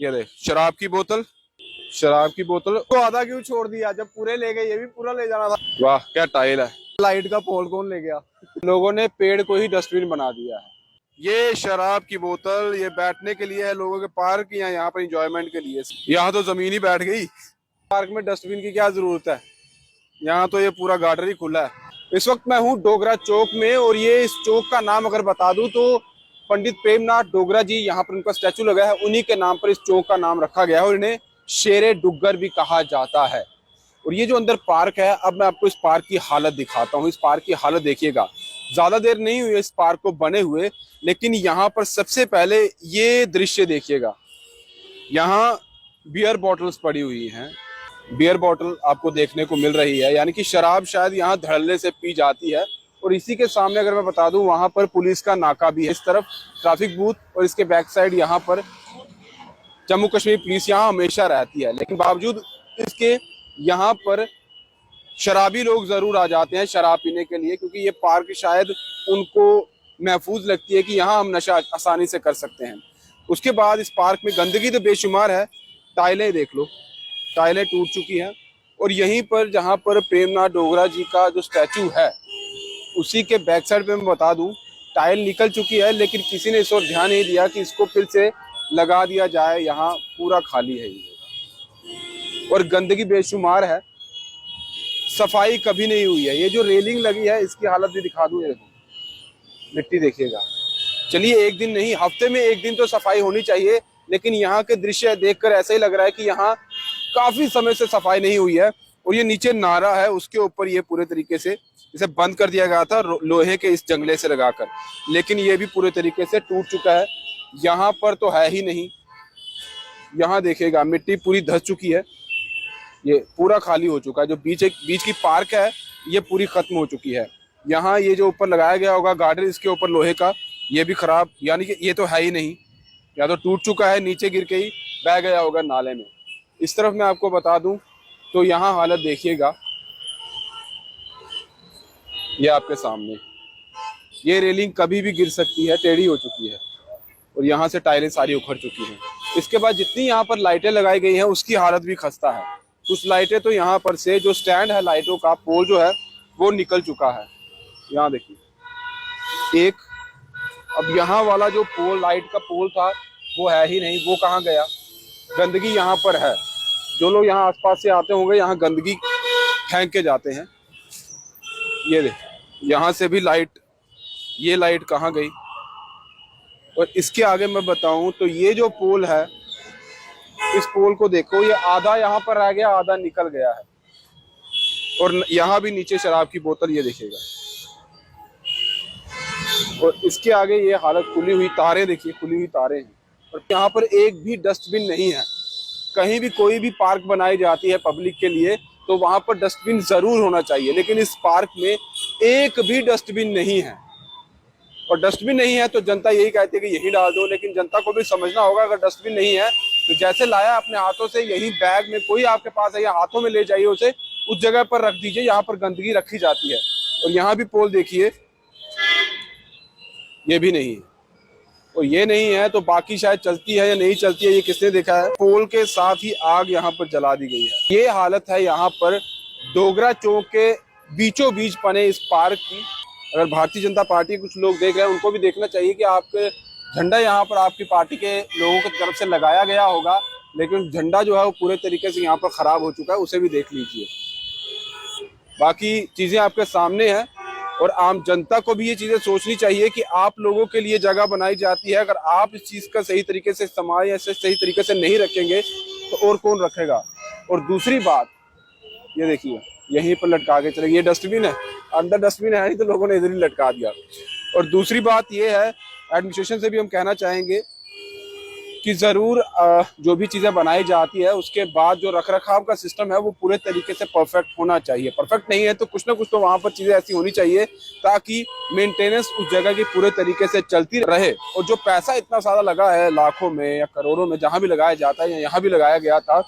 ये देख शराब की बोतल, शराब की बोतल तो आधा क्यों छोड़ दिया, जब पूरे ले गए, ये भी पूरा ले जाना था। वाह क्या टाइल है। लाइट का पोल कौन ले गया। लोगों ने पेड़ को ही डस्टबिन बना दिया है। ये शराब की बोतल ये बैठने के लिए है, लोगों के पार्क या यहाँ पर इंजॉयमेंट के लिए। यहाँ तो जमीन ही बैठ गई, पार्क में डस्टबिन की क्या जरूरत है। यहाँ तो ये पूरा गार्डन ही खुला है। इस वक्त मैं हूँ डोगरा चौक में, और ये इस चौक का नाम अगर बता दूं तो पंडित प्रेमनाथ डोगरा जी, यहाँ पर उनका स्टैचू लगा है, उन्हीं के नाम पर इस चौक का नाम रखा गया है, और इन्हें शेरे डुग्गर भी कहा जाता है। और ये जो अंदर पार्क है, अब मैं आपको इस पार्क की हालत दिखाता हूँ। इस पार्क की हालत देखिएगा, ज्यादा देर नहीं हुई इस पार्क को बने हुए, लेकिन यहाँ पर सबसे पहले ये दृश्य देखिएगा। यहाँ बियर बॉटल्स पड़ी हुई हैं, बियर बॉटल आपको देखने को मिल रही है, यानी कि शराब शायद यहाँ धड़ल्ले से पी जाती है। और इसी के सामने अगर मैं बता दूं, वहां पर पुलिस का नाका भी है। इस तरफ ट्रैफिक बूथ, और इसके बैक साइड यहाँ पर जम्मू कश्मीर पुलिस यहाँ हमेशा रहती है। लेकिन बावजूद इसके यहाँ पर शराबी लोग जरूर आ जाते हैं शराब पीने के लिए, क्योंकि ये पार्क शायद उनको महफूज लगती है कि यहाँ हम नशा आसानी से कर सकते हैं। उसके बाद इस पार्क में गंदगी तो बेशुमार है, टाइलें देख लो, टाइलें टूट चुकी हैं। और यहीं पर जहाँ पर प्रेमनाथ डोगरा जी का जो स्टैचू है, उसी के बैक साइड पे मैं बता दूं, टाइल निकल चुकी है, लेकिन किसी ने इस ओर ध्यान नहीं दिया कि इसको फिर से लगा दिया जाए। यहाँ पूरा खाली है ये, और गंदगी बेशुमार है, सफाई कभी नहीं हुई है। ये जो रेलिंग लगी है, इसकी हालत भी दिखा दूं, ये देखो मिट्टी देखिएगा। चलिए एक दिन नहीं, हफ्ते में एक दिन तो सफाई होनी चाहिए, लेकिन यहाँ के दृश्य देखकर ऐसा ही लग रहा है कि यहाँ काफी समय से सफाई नहीं हुई है। और ये नीचे नारा है, उसके ऊपर ये पूरे तरीके से इसे बंद कर दिया गया था लोहे के इस जंगले से लगाकर, लेकिन ये भी पूरे तरीके से टूट चुका है। यहाँ पर तो है ही नहीं, यहाँ देखिएगा मिट्टी पूरी धस चुकी है, ये पूरा खाली हो चुका है। जो बीच की पार्क है, ये पूरी खत्म हो चुकी है। यहाँ ये जो ऊपर लगाया गया होगा गार्डर, इसके ऊपर लोहे का, ये भी खराब, यानी कि ये तो है ही नहीं, या तो टूट चुका है, नीचे गिर के ही बह गया होगा नाले में। इस तरफ मैं आपको बता दूं तो यहाँ हालत देखिएगा, ये आपके सामने, ये रेलिंग कभी भी गिर सकती है, टेढ़ी हो चुकी है, और यहाँ से टाइलें सारी उखड़ चुकी हैं। इसके बाद जितनी यहाँ पर लाइटें लगाई गई हैं, उसकी हालत भी खस्ता है। कुछ लाइटें तो यहाँ पर से जो स्टैंड है लाइटों का, पोल जो है वो निकल चुका है। यहाँ देखिए एक, अब यहाँ वाला जो पोल, लाइट का पोल था, वो है ही नहीं, वो कहाँ गया। गंदगी यहाँ पर है, जो लोग यहाँ आसपास से आते होंगे, यहाँ गंदगी फेंक के जाते हैं। ये देख, यहाँ से भी लाइट, ये लाइट कहाँ गई। और इसके आगे मैं बताऊं तो ये जो पोल है, इस पोल को देखो, ये आधा यहाँ पर रह गया, आधा निकल गया है। और यहाँ भी नीचे शराब की बोतल, ये देखिएगा। और इसके आगे ये हालत, खुली हुई तारें देखिए, खुली हुई तारें हैं। और यहाँ पर एक भी डस्टबिन नहीं है। कहीं भी कोई भी पार्क बनाई जाती है पब्लिक के लिए, तो वहां पर डस्टबिन जरूर होना चाहिए, लेकिन इस पार्क में एक भी डस्टबिन नहीं है। और डस्टबिन नहीं है तो जनता यही कहती है कि यही डाल दो, लेकिन जनता को भी समझना होगा, अगर डस्टबिन नहीं है तो जैसे लाया अपने हाथों से, यही बैग में कोई आपके पास है या हाथों में ले जाइए, उसे उस जगह पर रख दीजिए, यहाँ पर गंदगी रखी जाती है। और यहाँ भी पोल देखिए, ये भी नहीं है। और ये नहीं है तो बाकी शायद चलती है या नहीं चलती है, ये किसने देखा है। पोल के साथ ही आग यहाँ पर जला दी गई है। ये हालत है यहाँ पर डोगरा चौक के बीचों बीच बने इस पार्क की। अगर भारतीय जनता पार्टी कुछ लोग देख रहे हैं, उनको भी देखना चाहिए कि आपके झंडा यहाँ पर आपकी पार्टी के लोगों की तरफ से लगाया गया होगा, लेकिन झंडा जो है वो पूरे तरीके से यहाँ पर खराब हो चुका है, उसे भी देख लीजिए। बाकी चीजें आपके सामने हैं, और आम जनता को भी ये चीजें सोचनी चाहिए कि आप लोगों के लिए जगह बनाई जाती है, अगर आप इस चीज का सही तरीके से इस्तेमाल या सही तरीके से नहीं रखेंगे तो और कौन रखेगा। और दूसरी बात, ये देखिए यहीं पर लटका के चले, ये डस्टबिन है, अंदर डस्टबिन है नहीं तो लोगों ने इधर ही लटका दिया। और दूसरी बात ये है, एडमिनिस्ट्रेशन से भी हम कहना चाहेंगे कि जरूर जो भी चीजें बनाई जाती है, उसके बाद जो रखरखाव का सिस्टम है वो पूरे तरीके से परफेक्ट होना चाहिए। परफेक्ट नहीं है तो कुछ ना कुछ तो वहां पर चीजें ऐसी होनी चाहिए ताकि मेंटेनेंस उस जगह की पूरे तरीके से चलती रहे। और जो पैसा इतना सारा लगा है, लाखों में या करोड़ों में जहां भी लगाया जाता है, या यहाँ भी लगाया गया था,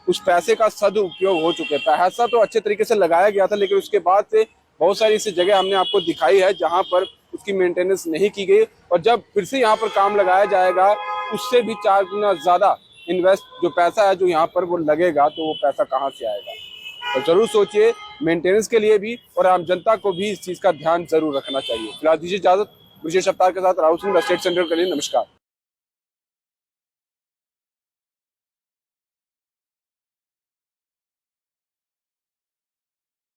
उस पैसे का सदुपयोग हो चुके। पैसा तो अच्छे तरीके से लगाया गया था, लेकिन उसके बाद से बहुत सारी ऐसी जगह हमने आपको दिखाई है जहां पर उसकी मेंटेनेंस नहीं की गई। और जब फिर से यहाँ पर काम लगाया जाएगा, उससे भी 4 गुना ज्यादा इन्वेस्ट जो पैसा है जो यहाँ पर वो लगेगा तो वो पैसा कहाँ से आएगा। तो जरूर सोचिए मेंटेनेंस के लिए भी, और आम जनता को भी इस चीज का ध्यान जरूर रखना चाहिए। फिलहाल दीजिए इजाजत, विशेष अवतार के साथ राहुल सिंह, स्टेट सेंट्रल के लिए। नमस्कार।